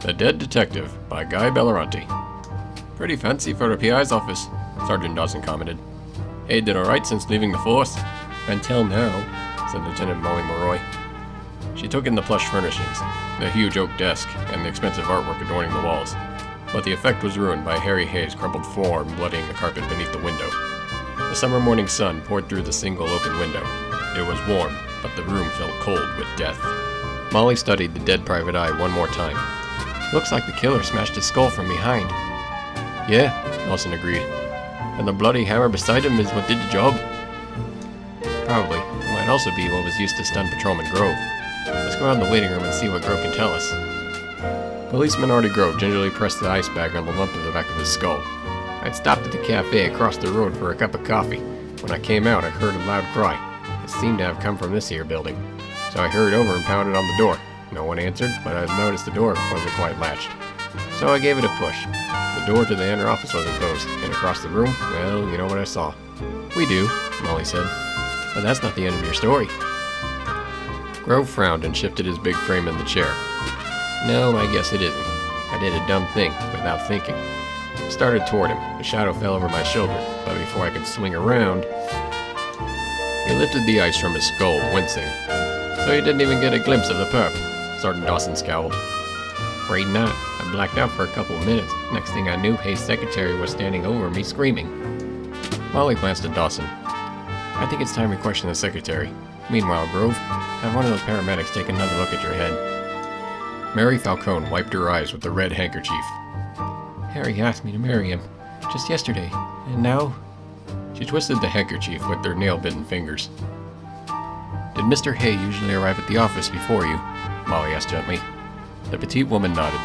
The Dead Detective by Guy Belloranti. Pretty fancy for a PI's office, Sergeant Dawson commented. Hay did alright since leaving the force. Until now, said Lieutenant Molly Morroy. She took in the plush furnishings, the huge oak desk, and the expensive artwork adorning the walls. But the effect was ruined by Harry Hay's crumpled form bloodying the carpet beneath the window. The summer morning sun poured through the single open window. It was warm, but the room felt cold with death. Molly studied the dead private eye one more time. Looks like the killer smashed his skull from behind. Yeah, Dawson agreed. And the bloody hammer beside him is what did the job? Probably. It might also be what was used to stun Patrolman Grove. Let's go out in the waiting room and see what Grove can tell us. Policeman Artie Grove gingerly pressed the ice bag on the lump in the back of his skull. I'd stopped at the cafe across the road for a cup of coffee. When I came out, I heard a loud cry. It seemed to have come from this here building. So I hurried over and pounded on the door. No one answered, but I noticed the door wasn't quite latched. So I gave it a push. The door to the inner office wasn't closed, and across the room, well, you know what I saw. We do, Molly said. But that's not the end of your story. Grove frowned and shifted his big frame in the chair. No, I guess it isn't. I did a dumb thing, without thinking. I started toward him. A shadow fell over my shoulder, but before I could swing around, he lifted the ice from his skull, wincing. So you didn't even get a glimpse of the perp, Sergeant Dawson scowled. Afraid not. I blacked out for a couple of minutes. Next thing I knew, Hay's secretary was standing over me, screaming. Molly glanced at Dawson. I think it's time we question the secretary. Meanwhile, Grove, have one of those paramedics take another look at your head. Mary Falcone wiped her eyes with the red handkerchief. Harry asked me to marry him, just yesterday, and now? She twisted the handkerchief with their nail-bitten fingers. Did Mr. Hay usually arrive at the office before you? Molly asked gently. The petite woman nodded.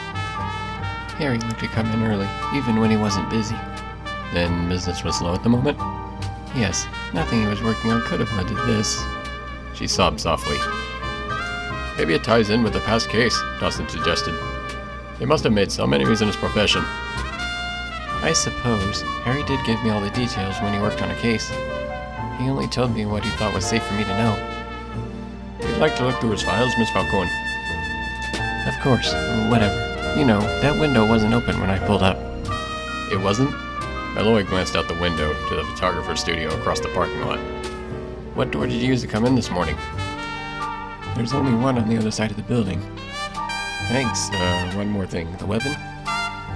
Harry liked to come in early, even when he wasn't busy. Then business was slow at the moment? Yes, nothing he was working on could have led to this. She sobbed softly. Maybe it ties in with the past case, Dawson suggested. He must have made some enemies in his profession. I suppose. Harry did give me all the details when he worked on a case. He only told me what he thought was safe for me to know. You'd like to look through his files, Miss Falcone? Of course. Whatever. You know, that window wasn't open when I pulled up. It wasn't? Malloy glanced out the window to the photographer's studio across the parking lot. What door did you use to come in this morning? There's only one on the other side of the building. Thanks. One more thing. The weapon?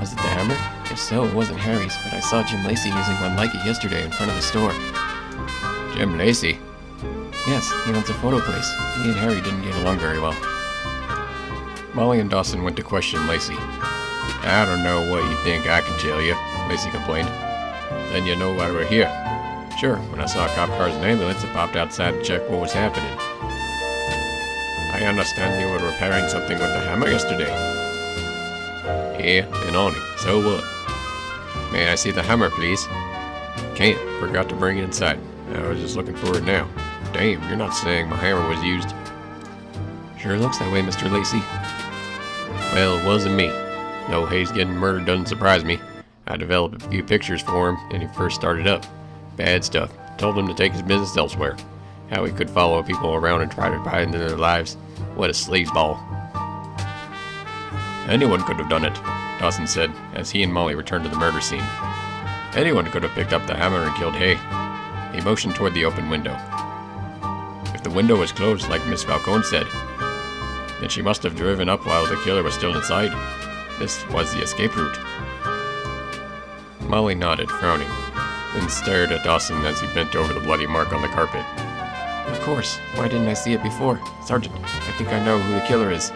Was it the hammer? If so, it wasn't Harry's, but I saw Jim Lacey using one like it yesterday in front of the store. Jim Lacey? Yes, he owns a photo place. He and Harry didn't get along very well. Molly and Dawson went to question Lacey. I don't know what you think I can tell you, Lacey complained. Then you know why we're here. Sure, when I saw cop cars and ambulance, I popped outside to check what was happening. I understand you were repairing something with the hammer yesterday. Yeah, and on it. So what? May I see the hammer, please? Can't. Forgot to bring it inside. I was just looking for it now. Damn, you're not saying my hammer was used. Sure looks that way, Mr. Lacey. Well, it wasn't me. No, Hayes getting murdered doesn't surprise me. I developed a few pictures for him when he first started up. Bad stuff. Told him to take his business elsewhere. How he could follow people around and try to pry into their lives. What a sleazeball. Anyone could have done it, Dawson said, as he and Molly returned to the murder scene. Anyone could have picked up the hammer and killed Hay. He motioned toward the open window. If the window was closed, like Miss Falcone said, then she must have driven up while the killer was still inside. This was the escape route. Molly nodded, frowning, then stared at Dawson as he bent over the bloody mark on the carpet. Of course. Why didn't I see it before? Sergeant, I think I know who the killer is.